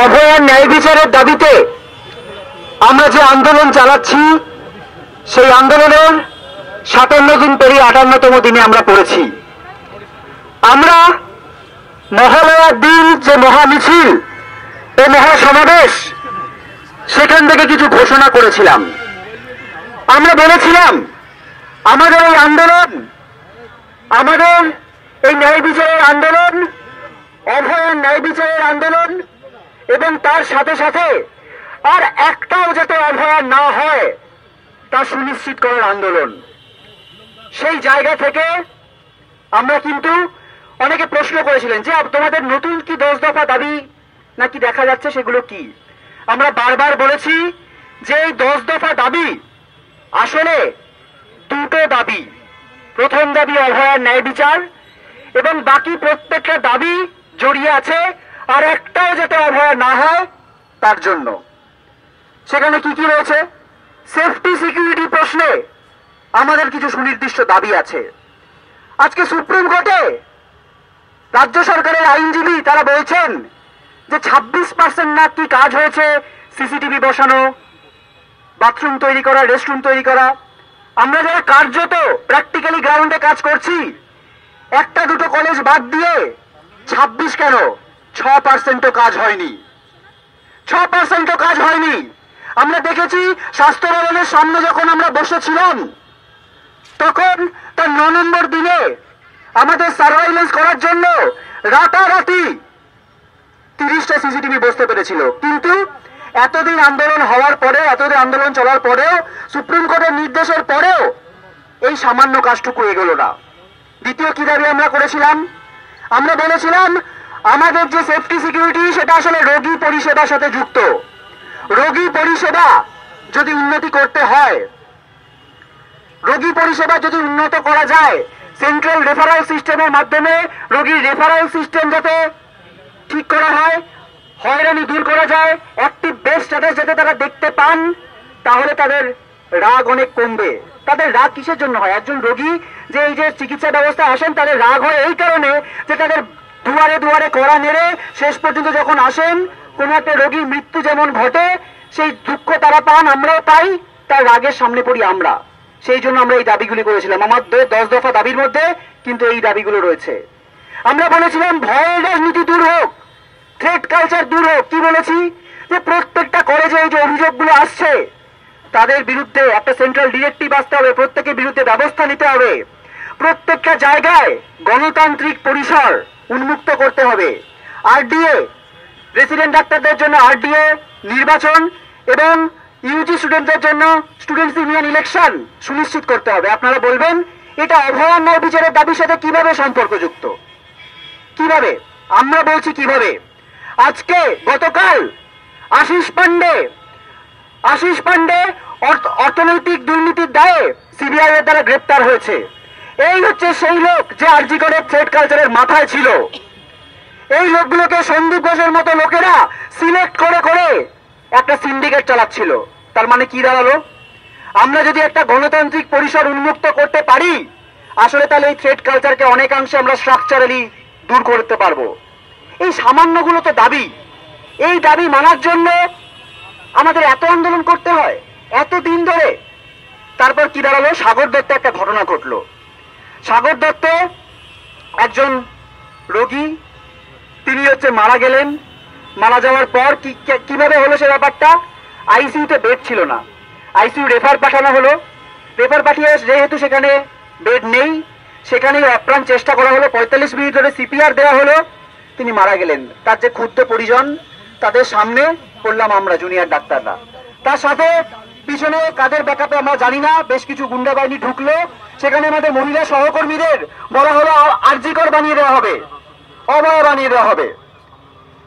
অভয়ার ন্যায় বিচারের দাবিতে আমরা যে আন্দোলন চালাচ্ছি সেই আন্দোলনের 57 দিন পেরিয়ে 58তম দিনে আমরা পড়েছি। আমরা মহালয়ার দিন যে মহামিছিল ও মহাসমাবেশ সেখান থেকে কিছু ঘোষণা করেছিলাম। আমরা বলেছিলাম আমাদের এই আন্দোলন, আমাদের এই ন্যায় বিচারের আন্দোলন, অভয়ার ন্যায় বিচারের আন্দোলন এবং তার সাথে সাথে আর একটাও যাতে অভয়ার না হয় তা সুনিশ্চিত করার আন্দোলন। সেই জায়গা থেকে আমরা কিন্তু অনেকে প্রশ্ন করেছিলেন যে তোমাদের নতুন কি 10 দফা দাবি নাকি দেখা যাচ্ছে সেগুলো কি। আমরা বারবার বলেছি যে এই 10 দফা দাবি আসলে দুটো দাবি। প্রথম দাবি অভয়ার ন্যায় বিচার এবং বাকি প্রত্যেকটা দাবি জড়িয়ে আছে আর একটাও যাতে অভয়া না হয় তার জন্য। সেখানে কি কি রয়েছে? সেফটি সিকিউরিটি প্রশ্নে আমাদের কিছু সুনির্দিষ্ট দাবি আছে। আজকে সুপ্রিম কোর্টে রাজ্য সরকারের আইনজীবী তারা বলছেন যে 26% নাকি কাজ হয়েছে, সিসিটিভি বসানো, বাথরুম তৈরি করা, রেস্টরুম তৈরি করা। আমরা যারা কার্যত প্র্যাকটিক্যালি গ্রাউন্ডে কাজ করছি, একটা দুটো কলেজ বাদ দিয়ে 26 কেন 6%ও কাজ হয়নি, 6%ও কাজ হয়নি। আমরা দেখেছি স্বাস্থ্য ভবনের সামনে যখন আমরা বসেছিলাম তখন তার 9 নম্বর দিনে আমাদের সার্ভাইলেন্স করার জন্য রাতারাতি 30টা সিসিটিভি বসতে পেরেছিল। কিন্তু এতদিন আন্দোলন হওয়ার পরে, এতদিন আন্দোলন চলার পরেও, সুপ্রিম কোর্টের নির্দেশের পরেও এই সামান্য কাজটুকু এগোলো না। দ্বিতীয় কি দাবি আমরা করেছিলাম? আমরা বলেছিলাম আমাদের যে সেফটি সিকিউরিটি সেটা আসলে রোগী পরিষেবার সাথে যুক্ত। রোগী পরিষেবা যদি উন্নতি করতে হয়, রোগী পরিষেবা যদি উন্নত করা যায়, সেন্ট্রাল রেফারাল সিস্টেমের মাধ্যমে রোগীর রেফারাল সিস্টেম যাতে ঠিক করা হয়, হয়রানি দূর করা যায়, অ্যাক্টিভ বেড স্ট্যাটাস যাতে তারা দেখতে পান, তাহলে তাদের রাগ অনেক কমবে। তাদের রাগ কিসের জন্য হয়? একজন রোগী যে এই যে চিকিৎসা ব্যবস্থা আসেন তাদের রাগ হয় এই কারণে যে তাদের দুয়ারে দুয়ারে কড়া নেড়ে শেষ পর্যন্ত যখন আসেন কোন একটা রোগীর মৃত্যু যেমন ঘটে সেই দুঃখ তারা পান, আমরাও পাই, তার রাগের সামনে পড়ি আমরা। সেই জন্য আমরা এই দাবিগুলি করেছিলাম। আমাদের 10 দফা দাবির মধ্যে কিন্তু এই দাবিগুলো রয়েছে। আমরা বলেছিলাম ভয়ের রাজনীতি দূর হোক, থ্রেট কালচার দূর হোক। কি বলেছি? যে প্রত্যেকটা কলেজে এই যে অভিযোগগুলো আসছে তাদের বিরুদ্ধে একটা সেন্ট্রাল ডিরেক্টিভ আসতে হবে, প্রত্যেকের বিরুদ্ধে ব্যবস্থা নিতে হবে। প্রত্যেকটা জায়গায় গণতান্ত্রিক পরিসর উন্মুক্ত করতে হবে। আরডিএ, রেসিডেন্ট ডাক্তারদের জন্য আরডিএ নির্বাচন এবং ইউজি স্টুডেন্টদের জন্য স্টুডেন্টস ইউনিয়ন ইলেকশন সুনিশ্চিত করতে হবে। আপনারা বলবেন এটা অভয়ার ন্যায় বিচারের দাবির সাথে কিভাবে সম্পর্কযুক্ত? কিভাবে? আমরা বলছি কিভাবে। আজকে গতকাল আশিস পান্ডে অর্থনৈতিক দুর্নীতির দায়ে সিবিআই এর দ্বারা গ্রেপ্তার হয়েছে। এই হচ্ছে সেই লোক যে আরজি করে থ্রেট কালচারের মাথায় ছিল। এই লোকগুলোকে সন্দীপ ঘোষের মতো লোকেরা সিলেক্ট করে করে একটা সিন্ডিকেট চালাচ্ছিল। তার মানে কি দাঁড়ালো? আমরা যদি একটা গণতান্ত্রিক পরিসর উন্মুক্ত করতে পারি আসলে তাহলে এই থ্রেট কালচারকে অনেকাংশে আমরা স্ট্রাকচারালি দূর করতে পারবো। এই সামান্যগুলো তো দাবি। এই দাবি মানার জন্য আমাদের এত আন্দোলন করতে হয় এত দিন ধরে। তারপর কি দাঁড়ালো? সাগর দত্ত একটা ঘটনা ঘটলো। সাগর দত্ত একজন রোগী, তিনি মারা গেলেন। মারা যাওয়ার পর কিভাবে হলো সে ব্যাপারটা? আইসিইউতে বেড ছিল না, আইসিইউ রেফার পাঠানো হলো। রেফার পাঠিয়ে যেহেতু সেখানে বেড নেই, সেখানেই আপ্রাণ চেষ্টা করা হলো, 45 মিনিট ধরে সিপিআর দেওয়া হলো, তিনি মারা গেলেন। তার যে ক্ষুদ্র পরিজন তাদের সামনে পড়লাম আমরা জুনিয়র ডাক্তাররা। তার সাথে পিছনে কাদের ব্যাকআপে আমরা জানি না বেশ কিছু গুন্ডা বাহিনী ঢুকলো। সেখানে আমাদের মহিলা সহকর্মীদের বলা হলো আরজিকর বানিয়ে দেওয়া হবে, অভয়া বানিয়ে দেওয়া হবে।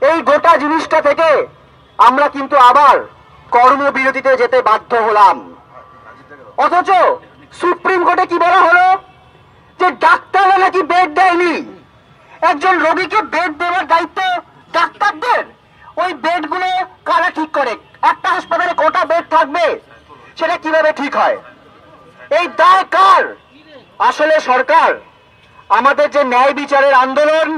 এই গোটা জিনিসটা থেকে আমরা কিন্তু আবার কর্মবিরতিতে যেতে বাধ্য হলাম। অথচ সুপ্রিম কোর্টে কি বলা হলো? যে ডাক্তাররা নাকি বেড দেয়নি। একজন রোগীকে বেড দেওয়ার দায়িত্ব ডাক্তারদের। ওই বেডগুলো কারা ঠিক করে? একটা হাসপাতালে কটা বেড থাকবে সেটা কিভাবে ঠিক হয়? এই দায় কার? আসলে সরকার আমাদের যে ন্যায় বিচারের আন্দোলন,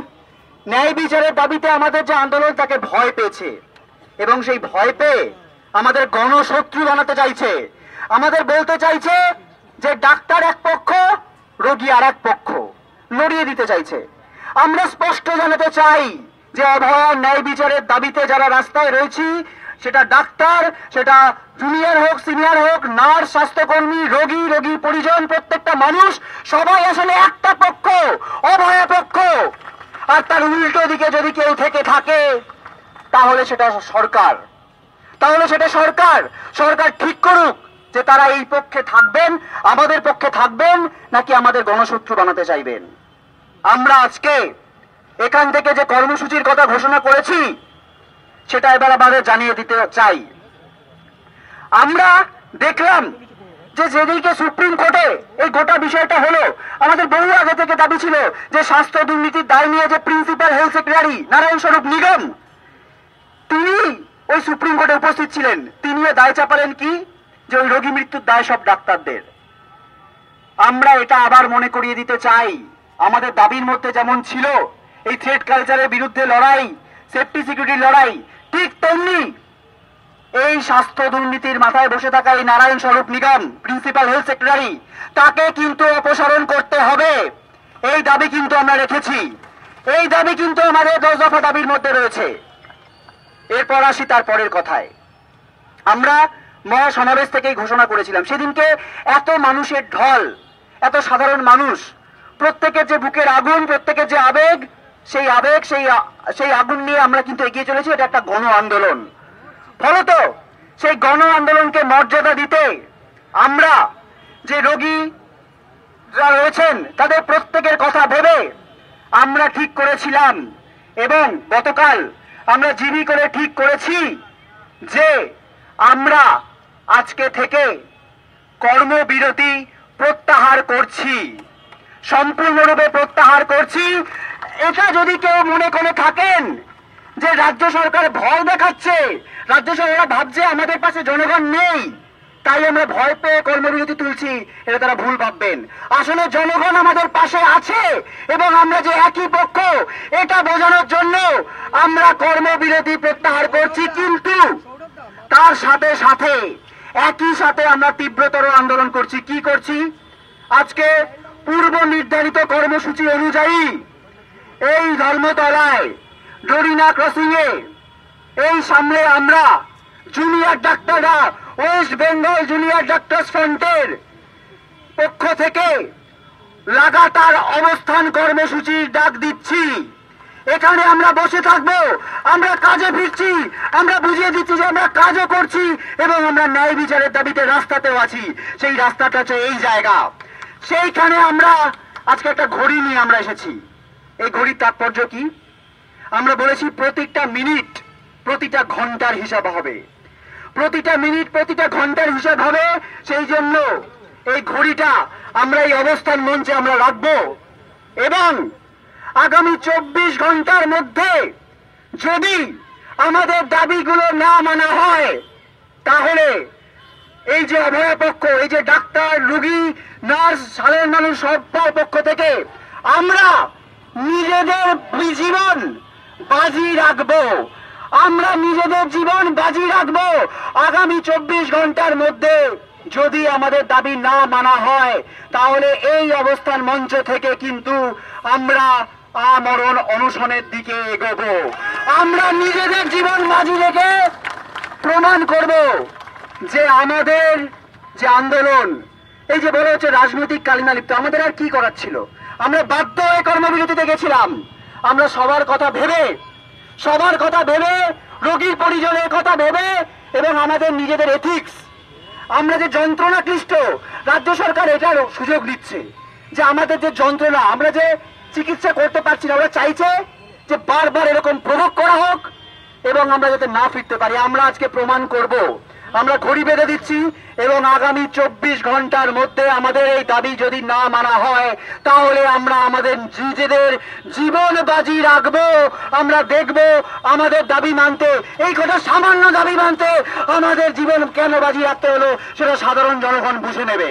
ন্যায় বিচারের দাবিতে আমাদের যে আন্দোলন তাকে ভয় পেয়েছে। এবং সেই ভয় পেয়ে আমাদের গণশত্রু বানাতে চাইছে। আমাদের বলতে চাইছে যে ডাক্তার এক পক্ষ, রোগী আর এক পক্ষ, লড়িয়ে দিতে চাইছে। আমরা স্পষ্ট জানাতে চাই যে অভয়ার ন্যায় বিচারের দাবিতে যারা রাস্তায় রয়েছি, সেটা ডাক্তার, সেটা জুনিয়র হোক, সিনিয়র হোক, নার্স, স্বাস্থ্যকর্মী, রোগী, রোগীর পরিজন, প্রত্যেকটা মানুষ সবাই আসলে একটা পক্ষ, অভয়া পক্ষ। আর তার উল্টো দিকে যদি কেউ থেকে থাকে তাহলে সেটা সরকার, সরকার ঠিক করুক যে তারা এই পক্ষে থাকবেন, আমাদের পক্ষে থাকবেন, নাকি আমাদের গণশত্রু বানাতে চাইবেন। আমরা আজকে এখান থেকে যে কর্মসূচির কথা ঘোষণা করেছি সেটা এবার আমাদের জানিয়ে দিতে চাই। আমরা দেখলাম যে যেদিকে সুপ্রিম কোর্টে এই গোটা বিষয়টা হলো, আমাদের বহু আগে থেকে দাবি ছিল যে স্বাস্থ্য দুর্নীতির দায় নিয়ে যে প্রিন্সিপাল হেলথ সেক্রেটারি নারায়ণ স্বরূপ নিগম, তিনি ওই সুপ্রিম কোর্টে উপস্থিত ছিলেন। তিনিও দায় চাপালেন কি, যে ওই রোগী মৃত্যুর দায় সব ডাক্তারদের। আমরা এটা আবার মনে করিয়ে দিতে চাই, আমাদের দাবির মধ্যে যেমন ছিল এই থ্রেট কালচারের বিরুদ্ধে লড়াই, সেফটি সিকিউরিটির লড়াই, ঠিক তেমনি এই স্বাস্থ্য দুর্নীতির মাথায় বসে থাকা এই নারায়ণ স্বরূপ নিগম প্রিন্সিপাল হেলথ সেক্রেটারি, তাকে কিন্তু অপসারণ করতে হবে। এই দাবি কিন্তু আমরা রেখেছি, এই দাবি কিন্তু আমাদের 10 দফা দাবির মধ্যে রয়েছে। এরপর আসি তারপরের কথায়। আমরা মহাসমাবেশ থেকেই ঘোষণা করেছিলাম, সেদিনকে এত মানুষের ঢল, এত সাধারণ মানুষ, প্রত্যেকের যে বুকের আগুন, প্রত্যেকের যে আবেগ, সেই আগুন নিয়ে আমরা কিন্তু এগিয়ে চলেছি। এটা একটা গণ আন্দোলন। ফলত সেই গণ আন্দোলনকে মর্যাদা দিতে আমরা যে রোগী যারা রয়েছেন তাদের প্রত্যেকের কথা ভেবে আমরা ঠিক করেছিলাম, এবং গতকাল আমরা জিবি করে ঠিক করেছি যে আমরা আজকে থেকে কর্মবিরতি প্রত্যাহার করছি, সম্পূর্ণরূপে প্রত্যাহার করছি। এটা যদি কেউ মনে করে থাকেন যে রাজ্য সরকার ভয় দেখাচ্ছে, রাজ্য সরকার ভাবছে আমাদের পাশে জনগণ নেই, তাই আমরা ভয় পেয়ে কর্মবিরতি তুলছি, এটা তারা ভুল ভাববেন। আসলে জনগণ আমাদের পাশে আছে এবং আমরা যে একই পক্ষ, এটা বোঝানোর জন্য আমরা কর্মবিরতি প্রত্যাহার করছি। কিন্তু তার সাথে সাথে একই সাথে আমরা তীব্রতর আন্দোলন করছি। কি করছি? আজকে পূর্ব নির্ধারিত কর্মসূচি অনুযায়ী এই ধর্মতলায় ডরিনা ক্রসিং এ এই সামনে আমরা জুনিয়র ডাক্তাররা ওয়েস্ট বেঙ্গল জুনিয়র ডাক্তার্স ফ্রন্টের পক্ষ থেকে লাগাতার অবস্থান কর্মসূচির ডাক দিচ্ছি। এখানে আমরা বসে থাকবো, আমরা কাজে ফিরছি, আমরা বুঝিয়ে দিচ্ছি যে আমরা কাজও করছি এবং আমরা ন্যায় বিচারের দাবিতে রাস্তাতেও আছি। সেই রাস্তাটা হচ্ছে এই জায়গা। সেইখানে আমরা আজকে একটা ঘড়ি নিয়ে আমরা এসেছি। এই ঘড়ির তাৎপর্য কি? আমরা বলেছি প্রতিটা মিনিট প্রতিটা ঘন্টার হিসাব হবে, প্রতিটা মিনিট প্রতিটা ঘন্টার হিসাব হবে। সেই জন্য এই ঘড়িটা আমরা এই অবস্থান মঞ্চে আমরা রাখবো এবং আগামী 24 ঘন্টার মধ্যে যদি আমাদের দাবিগুলো না মানা হয় তাহলে এই যে অভয়া পক্ষ, এই যে ডাক্তার, রোগী, নার্স, সাধারণ মানুষ সবার পক্ষ থেকে আমরা নিজেদের জীবন বাজি রাখবো, আমরা নিজেদের জীবন বাজি রাখবো। আগামী 24 ঘন্টার মধ্যে যদি আমাদের দাবি না মানা হয় তাহলে এই অবস্থান মঞ্চ থেকে কিন্তু আমরা আমরণ অনশনের দিকে এগোবো। আমরা নিজেদের জীবন বাজি রেখে প্রমাণ করব যে আমাদের যে আন্দোলন, এই যে বলা হচ্ছে রাজনৈতিক কালিমা লিপ্ত, আমাদের আর কি করার ছিল? আমরা বাধ্য হয়ে কর্মবিরতিতে গেছিলাম। আমরা সবার কথা ভেবে, রোগীর পরিজনের কথা ভেবে এবং আমাদের নিজেদের এথিক্স, আমরা যে যন্ত্রণা ক্লিষ্ট, রাজ্য সরকার এটার সুযোগ দিচ্ছে যে আমাদের যে যন্ত্রণা, আমরা যে চিকিৎসা করতে পারছি না, ওরা চাইছে যে বারবার এরকম প্রভোগ করা হোক এবং আমরা যাতে না ফিরতে পারি। আমরা আজকে প্রমাণ করব। আমরা ঘড়ি বেঁধে দিচ্ছি এবং আগামী 24 ঘন্টার মধ্যে আমাদের এই দাবি যদি না মানা হয় তাহলে আমরা আমাদের নিজেদের জীবন বাজি রাখবো। আমরা দেখব আমাদের দাবি মানতে, এই কথা সামান্য দাবি মানতে আমাদের জীবন কেন বাজি রাখতে হলো সেটা সাধারণ জনগণ বুঝে নেবে।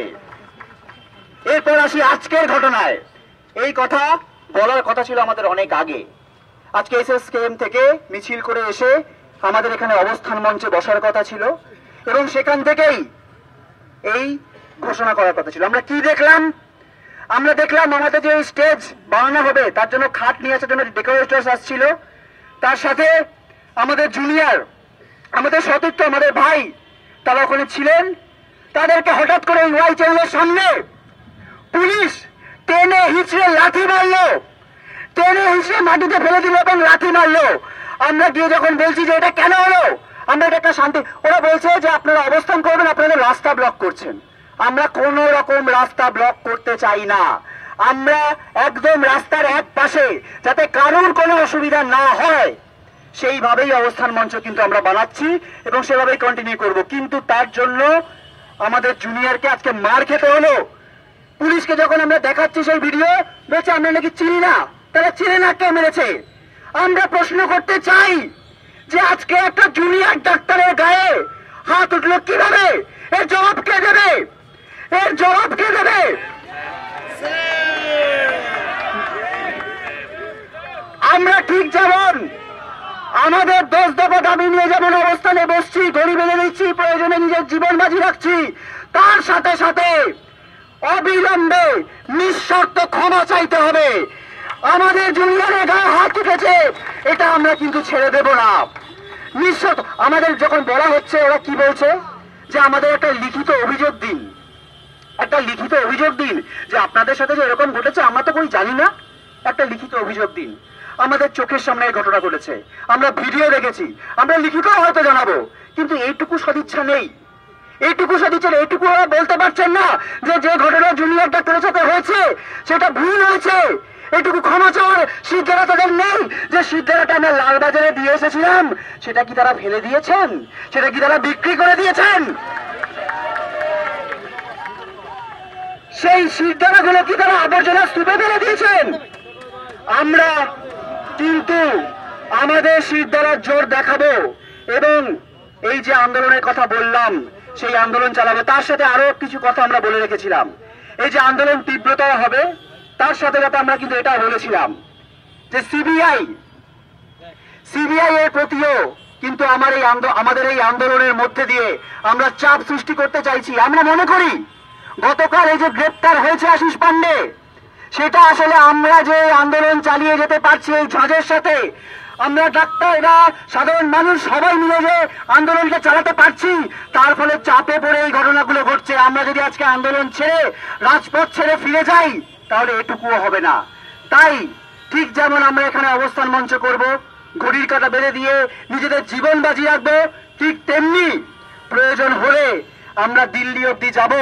এরপর আসি আজকের ঘটনায়। এই কথা বলার কথা ছিল আমাদের অনেক আগে। আজকে এসএসকেএম থেকে মিছিল করে এসে আমাদের এখানে অবস্থান মঞ্চে বসার কথা ছিল এবং সেখান থেকেই এই ঘোষণা করার কথা ছিল। আমরা কি দেখলাম? আমরা দেখলাম আমাদের যে স্টেজ বানানো হবে তার জন্য খাট নিয়ে আসার জন্য ডেকোরেটর্স আসছিল, তার সাথে আমাদের জুনিয়র, আমাদের সতীর্থ, আমাদের ভাই তারা ওখানে ছিলেন। তাদেরকে হঠাৎ করে ওয়াই চ্যানেলের সামনে পুলিশ টেনে হিঁচড়ে লাথি মারলো, টেনে হিঁচড়ে মাটিতে ফেলে দিল এবং লাথি মারলো। আমরা গিয়ে যখন বলছি যে এটা কেন হলো, আমরা এটা একটা শান্তি, ওরা বলছে যে আপনারা অবস্থান করবেন, আপনাদের রাস্তা ব্লক করছেন। আমরা কোন রকম রাস্তা ব্লক করতে চাই না, আমরা একদম রাস্তার এক পাশে যাতে কারোর কোনো অসুবিধা না হয় সেইভাবেই অবস্থান মঞ্চ কিন্তু আমরা বানাচ্ছি এবং সেভাবেই কন্টিনিউ করব। কিন্তু তার জন্য আমাদের জুনিয়রকে আজকে মার খেতে হলো। পুলিশকে যখন আমরা দেখাচ্ছি সেই ভিডিও, বলছে আমরা নাকি চিনি না, তারা চিনে না কে মেরেছে। আমরা প্রশ্ন করতে চাই যে আজকে একটা জুনিয়র ডাক্তারের গায়ে হাত উঠলো কিভাবে? এর জবাব কে দেবে? এর জবাব কে দেবে? আমরা ঠিক যেমন আমাদের 10 দফা দাবি নিয়ে যেমন অবস্থানে বসছি, দড়ি বেঁধে দিচ্ছি, প্রয়োজনে নিজের জীবন বাজি রাখছি, তার সাথে সাথে অবিলম্বে নিঃশর্ত ক্ষমা চাইতে হবে। আমাদের জুনিয়রের গায়ে হাত উঠেছে, এটা আমরা কিন্তু ছেড়ে দেব না। নিঃশর্ত আমাদের যখন বলা হচ্ছে, ওরা কি বলছে যে আমাদের একটা লিখিত অভিযোগ দিন, একটা লিখিত অভিযোগ দিন যে আপনাদের সাথে যে এরকম ঘটেছে আমরা তো কই জানি না, একটা লিখিত অভিযোগ দিন। আমাদের চোখের সামনে এই ঘটনা ঘটেছে, আমরা ভিডিও দেখেছি, আমরা লিখিত হয়তো জানাবো, কিন্তু এইটুকু সদিচ্ছা নেই, এইটুকু সদিচ্ছা, এইটুকু ওরা বলতে পারছেন না যে যে ঘটনা জুনিয়র ডাক্তারের সাথে হয়েছে সেটা ভুল হয়েছে। এইটুকু ক্ষমা চাওয়ার সিদ্ধারা তাদের নেই যে সিদ্ধারাটা আমরা লালবাজারে দিয়ে এসেছিলাম সেটা কি তারা ফেলে দিয়েছেন, সেটা কি তারা বিক্রি করে দিয়েছেন, সেই সিদ্ধারাগুলো কি তারা আবর্জনা স্তূপে ফেলে দিয়েছেন। আমরা কিন্তু আমাদের সিদ্ধারার জোর দেখাবো এবং এই যে আন্দোলনের কথা বললাম সেই আন্দোলন চালাবো। তার সাথে আরো কিছু কথা আমরা বলে রেখেছিলাম, এই যে আন্দোলন তীব্রতর হবে তার সাথে সাথে আমরা কিন্তু এটা বলেছিলাম যে সিবিআই এর প্রতিও কিন্তু আমাদের এই আন্দোলনের মধ্যে দিয়ে আমরা চাপ সৃষ্টি করতে চাইছি। আমরা মনে করি গতকাল এই যে গ্রেপ্তার হয়েছে আশিস পান্ডে, সেটা আসলে আমরা যে আন্দোলন চালিয়ে যেতে পারছি এই ঝাঁজের সাথে, আমরা ডাক্তাররা, সাধারণ মানুষ সবাই মিলে যে আন্দোলনটা চালাতে পারছি, তার ফলে চাপে পড়ে এই ঘটনাগুলো ঘটছে। আমরা যদি আজকে আন্দোলন ছেড়ে রাজপথ ছেড়ে ফিরে যাই তাহলে এটুকুও হবে না। তাই ঠিক যেমন আমরা এখানে অবস্থান মঞ্চ করব, ঘড়ির কাঁটা বেঁধে দিয়ে নিজেদের জীবন বাজি রাখবো, ঠিক তেমনি প্রয়োজন হলে আমরা দিল্লি অব্দি যাব।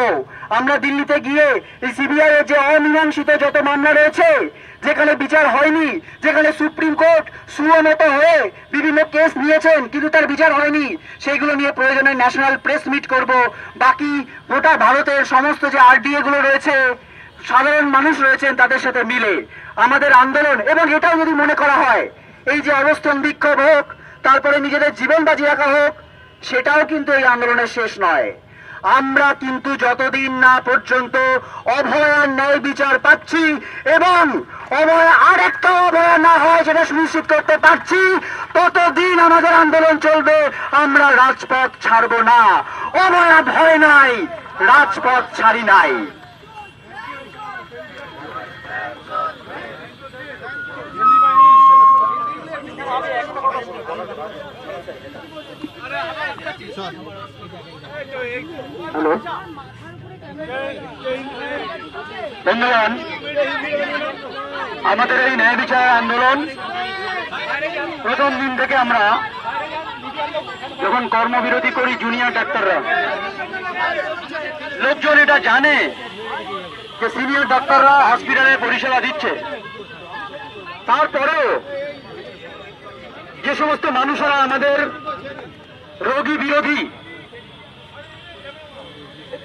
আমরা দিল্লিতে গিয়ে এই সিবিআই এর যে অমীমাংসিত যত মামলা রয়েছে, যেখানে বিচার হয়নি, যেখানে সুপ্রিম কোর্ট সুমত হয়ে বিভিন্ন কেস নিয়েছেন কিন্তু তার বিচার হয়নি, সেইগুলো নিয়ে প্রয়োজনে ন্যাশনাল প্রেস মিট করব। বাকি গোটা ভারতের সমস্ত যে আরডিএ গুলো রয়েছে, সাধারণ মানুষ রয়েছেন, তাদের সাথে মিলে আমাদের আন্দোলন, এবং এটাও যদি মনে করা হয় এই যে অবস্থান বিক্ষোভ হোক, তারপরে নিজেদের জীবন বাজি রাখা হোক, সেটাও কিন্তু এই আন্দোলনের শেষ নয়। আমরা কিন্তু যতদিন না পর্যন্ত অভয়ার ন্যায় বিচার পাচ্ছি এবং আর একটা অভয়া না হয় সেটা সুনিশ্চিত করতে পারছি, ততদিন আমাদের আন্দোলন চলবে। আমরা রাজপথ ছাড়ব না। অভয়া ভয় নাই, রাজপথ ছাড়ি নাই। হ্যালো বন্ধুগণ, আমাদের এই ন্যায় বিচার আন্দোলন প্রথম দিন থেকে আমরা যখন কর্মবিরতি করি জুনিয়র ডাক্তাররা, লোকজন এটা জানে যে সিনিয়র ডাক্তাররা হসপিটালে পরিষেবা দিচ্ছে, তারপরেও যে সমস্ত মানুষরা আমাদের রোগী বিরোধী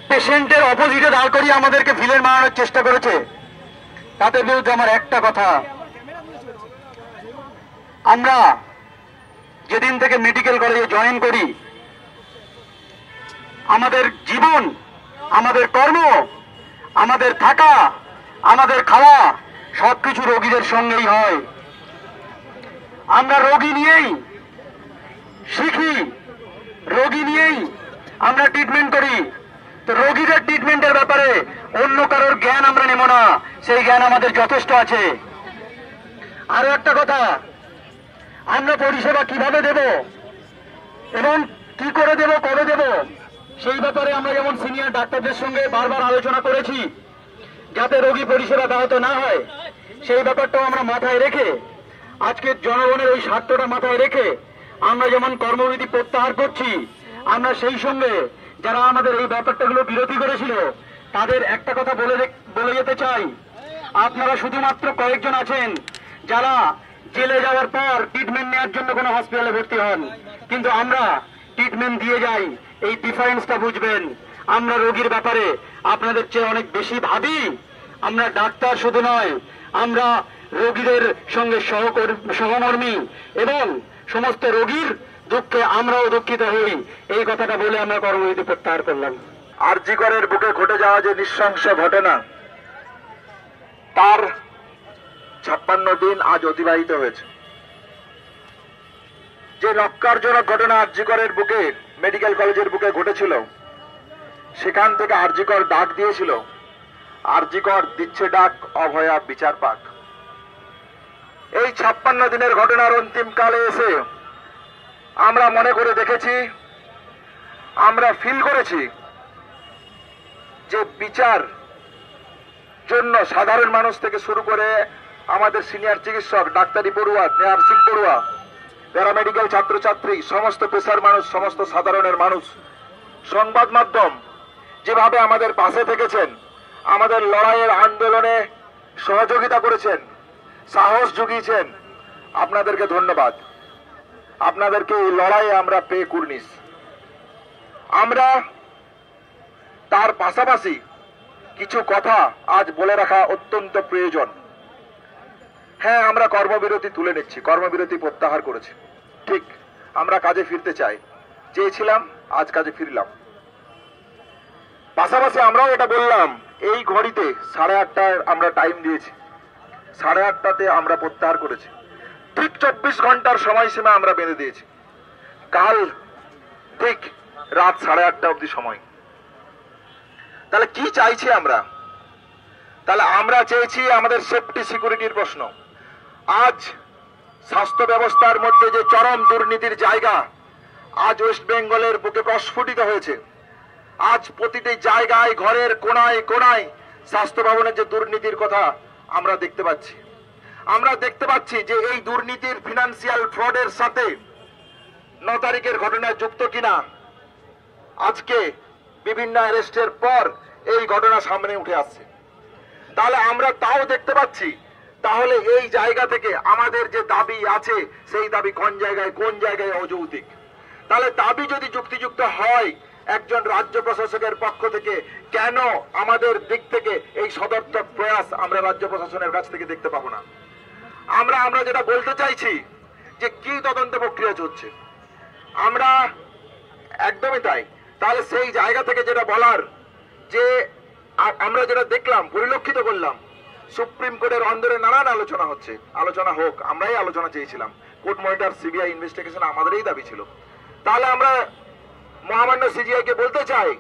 পেশেন্টের অপোজিটে দাঁড় করিয়ে আমাদেরকে ভিলেন মারানোর চেষ্টা করেছে, তাদের বিরুদ্ধে আমার একটা কথা, আমরা যেদিন থেকে মেডিকেল কলেজে জয়েন করি, আমাদের জীবন, আমাদের কর্ম, আমাদের থাকা, আমাদের খাওয়া সবকিছু রোগীদের সঙ্গেই হয়। আমরা রোগী নিয়েই শিখি, রোগী নিয়েই আমরা ট্রিটমেন্ট করি। তো রোগীদের ট্রিটমেন্টের ব্যাপারে অন্য কারোর জ্ঞান আমরা নেব না, সেই জ্ঞান আমাদের যথেষ্ট আছে। আরো একটা কথা, আমরা পরিষেবা কিভাবে দেব এবং কি করে দেব, কবে দেব, সেই ব্যাপারে আমরা যেমন সিনিয়র ডাক্তারদের সঙ্গে বারবার আলোচনা করেছি, যাতে রোগী পরিষেবা ব্যাহত না হয়, সেই ব্যাপারটাও আমরা মাথায় রেখে, আজকের জনগণের ওই স্বার্থটা মাথায় রেখে আমরা যেমন কর্মবিধি প্রত্যাহার করছি, আমরা সেই সঙ্গে যারা আমাদের এই ব্যাপারটাগুলো বিরোধী করেছিল তাদের একটা কথা বলে যেতে চাই। আপনারা শুধুমাত্র কয়েকজন আছেন যারা জেলে যাওয়ার পর ট্রিটমেন্ট নেওয়ার জন্য কোনো হসপিটালে ভর্তি হন, কিন্তু আমরা ট্রিটমেন্ট দিয়ে যাই। এই ডিফারেন্সটা বুঝবেন। আমরা রোগীর ব্যাপারে আপনাদের চেয়ে অনেক বেশি ভাবি। আমরা ডাক্তার শুধু নয়, আমরা রোগীদের সঙ্গে সহকর্মী এবং সমস্ত রোগীর দুঃখে আমরাও দুঃখিত হই। এই কথাটা বলে আমরা কর্মবিরতি প্রত্যাহার করলাম। আরজি করের বুকে ঘটে যাওয়া যে নৃশংস ঘটনা, তার 56 দিন আজ অতিবাহিত হয়েছে। যে নক্কারজনক ঘটনা আরজি করের বুকে, মেডিকেল কলেজের বুকে ঘটেছিল, সেখান থেকে আরজি কর ডাক দিয়েছিল, আরজি কর দিচ্ছে ডাক, অভয়া বিচার পাক। এই 56 দিনের ঘটনার অন্তিম কালে এসে আমরা মনে করে দেখেছি, আমরা ফিল করেছি যে বিচার জন্য সাধারণ মানুষ থেকে শুরু করে আমাদের সিনিয়র চিকিৎসক, ডাক্তারি পড়ুয়া, নার্সিং পড়ুয়া, প্যারামেডিক্যাল ছাত্রছাত্রী, সমস্ত পেশার মানুষ, সমস্ত সাধারণের মানুষ, সংবাদ মাধ্যম যেভাবে আমাদের পাশে থেকেছেন, আমাদের লড়াইয়ের আন্দোলনে সহযোগিতা করেছেন, সাহস জুগিয়েছেন, আপনাদেরকে ধন্যবাদ। আপনাদেরকে এই লড়াইয়ে আমরা পেয়ে কুর্নিশ। আমরা তার পাশাপাশি কিছু কথা আজ বলে রাখা অত্যন্ত প্রয়োজন। হ্যাঁ, আমরা কর্মবিরতি তুলে নিচ্ছি, কর্মবিরতি প্রত্যাহার করেছি, ঠিক। আমরা কাজে ফিরতে চেয়েছিলাম, আজ কাজে ফিরলাম। পাশাপাশি আমরাও এটা বললাম, এই ঘড়িতে 8:30 আমরা টাইম দিয়েছি, 8:30তে আমরা প্রত্যাহার করেছি। ঠিক 24 ঘন্টার সময়সীমা আমরা বেঁধে দিয়েছি। কাল ঠিক রাত 8:30 অবধি সময়। তাহলে কি চাইছি আমরা? তাহলে আমরা চেয়েছি আমাদের সেফটি সিকিউরিটির প্রশ্ন। আজ স্বাস্থ্য ব্যবস্থার মধ্যে যে চরম দুর্নীতির জায়গা আজ ওয়েস্ট বেঙ্গলের বুকে প্রস্ফুটিত হয়েছে, আজ প্রতিটি জায়গায়, ঘরের কোনায় কোনায় স্বাস্থ্য ভবনের যে দুর্নীতির কথা আমরা দেখতে পাচ্ছি, আমরা দেখতে পাচ্ছি যে এই দুর্নীতির ফিনান্সিয়াল ফ্রডের সাথে 9 তারিখের ঘটনা যুক্ত কিনা আজকে বিভিন্ন অ্যারেস্টের পর এই ঘটনা সামনে উঠে আসছে। তাহলে আমরা তাও দেখতে পাচ্ছি, তাহলে এই জায়গা থেকে আমাদের যে দাবি আছে, সেই দাবি কোন জায়গায় অযৌক্তিক। তাহলে দাবি যদি যুক্তিযুক্ত হয় একজন রাজ্য প্রশাসকের পক্ষ থেকে, কেন আমাদের দিক থেকে এই সদর্থক প্রয়াস আমরা রাজ্য প্রশাসনের কাছ থেকে দেখতে পাবো না? আমরা যেটা বলতে চাইছি যে কি তদন্ত প্রক্রিয়া চলছে, আমরা একদমই তাই। তাহলে সেই জায়গা থেকে যেটা বলার, যে আমরা যেটা দেখলাম, পরিলক্ষিত করলাম, সুপ্রিম কোর্টের অন্দরে নানান আলোচনা হচ্ছে, আলোচনা হোক, আমরাই আলোচনা চেয়েছিলাম। কোর্ট মনিটর, সিবিআই ইনভেস্টিগেশন আমাদেরই দাবি ছিল। তাহলে আমরা মহামান্য সিজিআই কে বলতে চাই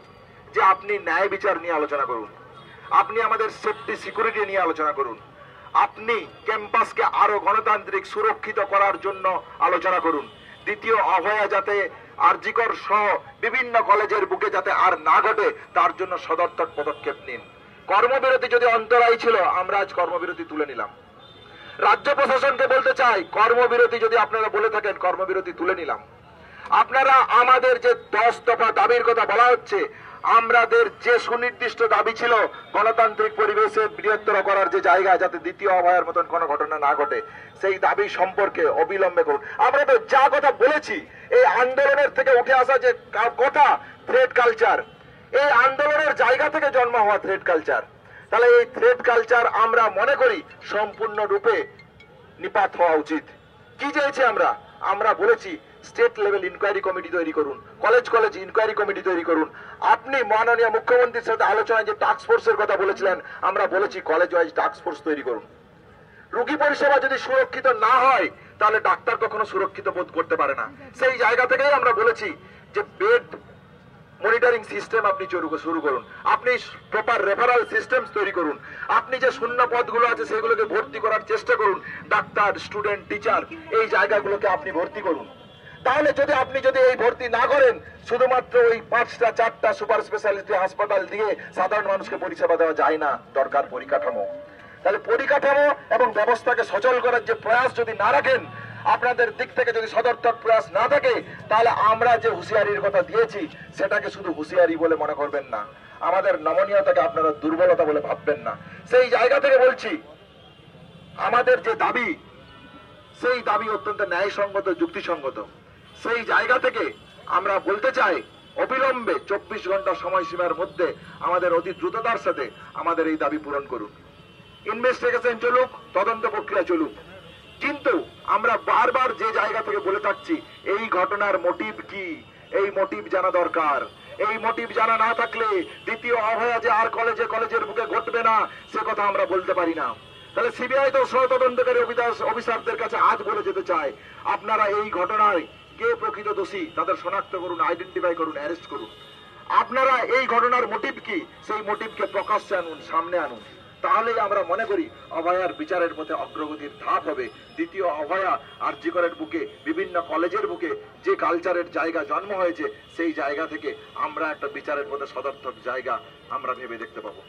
যে আপনি ন্যায় বিচার নিয়ে আলোচনা করুন, আপনি আমাদের সেফটি সিকিউরিটি নিয়ে আলোচনা করুন, আপনি ক্যাম্পাসকে আরো গণতান্ত্রিক সুরক্ষিত করার জন্য আলোচনা করুন। দ্বিতীয় অভয়া যাতে আরজি কর সহ বিভিন্ন কলেজের বুকে যাতে আর না ঘটে, তার জন্য সদর্থক পদক্ষেপ নিন। কর্মবিরতি যদি অন্তরায় ছিল, আমরা আজ কর্মবিরতি তুলে নিলাম। রাজ্য প্রশাসনকে বলতে চাই, কর্মবিরতি যদি আপনারা বলে থাকেন, কর্মবিরতি তুলে নিলাম। আপনারা আমাদের যে 10 দফা দাবির কথা বলা হচ্ছে, আমাদের যে সুনির্দিষ্ট দাবি ছিল গণতান্ত্রিক পরিবেশে বৃহত্তর করার যে জায়গা, যাতে দ্বিতীয় অভয়ার মতন কোনো ঘটনা না ঘটে, সেই দাবি সম্পর্কে অবিলম্বে করুন। আমরা তো যা কথা বলেছি, এই আন্দোলনের থেকে উঠে আসা যে কথা, থ্রেড কালচার, এই আন্দোলনের জায়গা থেকে জন্ম হওয়া থ্রেড কালচার, তাহলে এই থ্রেড কালচার আমরা মনে করি সম্পূর্ণরূপে নিপাত হওয়া উচিত। কি চেয়েছি আমরা বলেছি স্টেট লেভেল ইনকোয়ারি কমিটি তৈরি করুন, কলেজ ইনকোয়ারি কমিটি তৈরি করুন। আপনি মাননীয় মুখ্যমন্ত্রীর সাথে আলোচনায় যে টাস্ক ফোর্সের কথা বলেছিলেন, আমরা বলেছি কলেজ ওয়াইজ টাস্ক ফোর্স তৈরি করুন। রোগী পরিষেবা যদি সুরক্ষিত না হয়, তাহলে ডাক্তার কখনো সুরক্ষিত বোধ করতে পারে না। সেই জায়গা থেকেই আমরা বলেছি যে বেড মনিটরিং সিস্টেম আপনি শুরু করুন, আপনি প্রপার রেফারাল সিস্টেম তৈরি করুন, আপনি যে শূন্য পদগুলো আছে সেগুলোকে ভর্তি করার চেষ্টা করুন, ডাক্তার, স্টুডেন্ট, টিচার এই জায়গাগুলোকে আপনি ভর্তি করুন। তাহলে আপনি যদি এই ভর্তি না করেন, শুধুমাত্র ওই 5টা 4টা সুপার স্পেশালিটি হাসপাতাল দিয়ে সাধারণ মানুষকে পরিষেবা দেওয়া যায় না, দরকার পরিকাঠামো। তাহলে পরিকাঠামো এবং ব্যবস্থাকে সচল করার যে প্রয়াস যদি না রাখেন, আপনাদের দিক থেকে যদি সদর্থক প্রয়াস না থাকে, তাহলে আমরা যে হুঁশিয়ারির কথা দিয়েছি সেটাকে শুধু হুঁশিয়ারি বলে মনে করবেন না, আমাদের নমনীয়তাকে আপনারা দুর্বলতা বলে ভাববেন না। সেই জায়গা থেকে বলছি, আমাদের যে দাবি, সেই দাবি অত্যন্ত ন্যায়সঙ্গত, যুক্তিসঙ্গত। সেই জায়গা থেকে আমরা বলতে চাই, অবিলম্বে 24 ঘন্টা সময়সীমার মধ্যে আমাদের অতি দ্রুততার সাথে আমাদের এই দাবি পূরণ করুন। ইনভেস্টিগেশন চলুক, তদন্ত প্রক্রিয়া চলুক, কিন্তু আমরা বারবার যে জায়গা থেকে বলে থাকছি এই ঘটনার মোটিভ কি, এই মোটিভ জানা দরকার। এই মোটিভ জানা না থাকলে দ্বিতীয় অভয়া যে আর কলেজের বুকে ঘটবে না, সে কথা আমরা বলতে পারি না। তাহলে সিবিআই তো সহতদন্তকারী অফিসারদের কাছে আজ বলে যেতে চায়, আপনারা এই ঘটনায় কে প্রকৃত দোষী তাদের শনাক্ত করুন, আইডেন্টিফাই করুন, অ্যারেস্ট করুন। আপনারা এই ঘটনার মোটিভ কি, সেই মোটিভকে প্রকাশ্যে আনুন, সামনে আনুন। তাহলেই আমরা মনে করি অভয়ার বিচারের পথে অগ্রগতির ধাপ হবে। দ্বিতীয় অভয়া আরজি করের বুকে, বিভিন্ন কলেজের বুকে যে কালচারের জায়গা জন্ম হয়েছে, সেই জায়গা থেকে আমরা একটা বিচারের পথে সদর্থক জায়গা আমরা ভেবে দেখতে পাবো।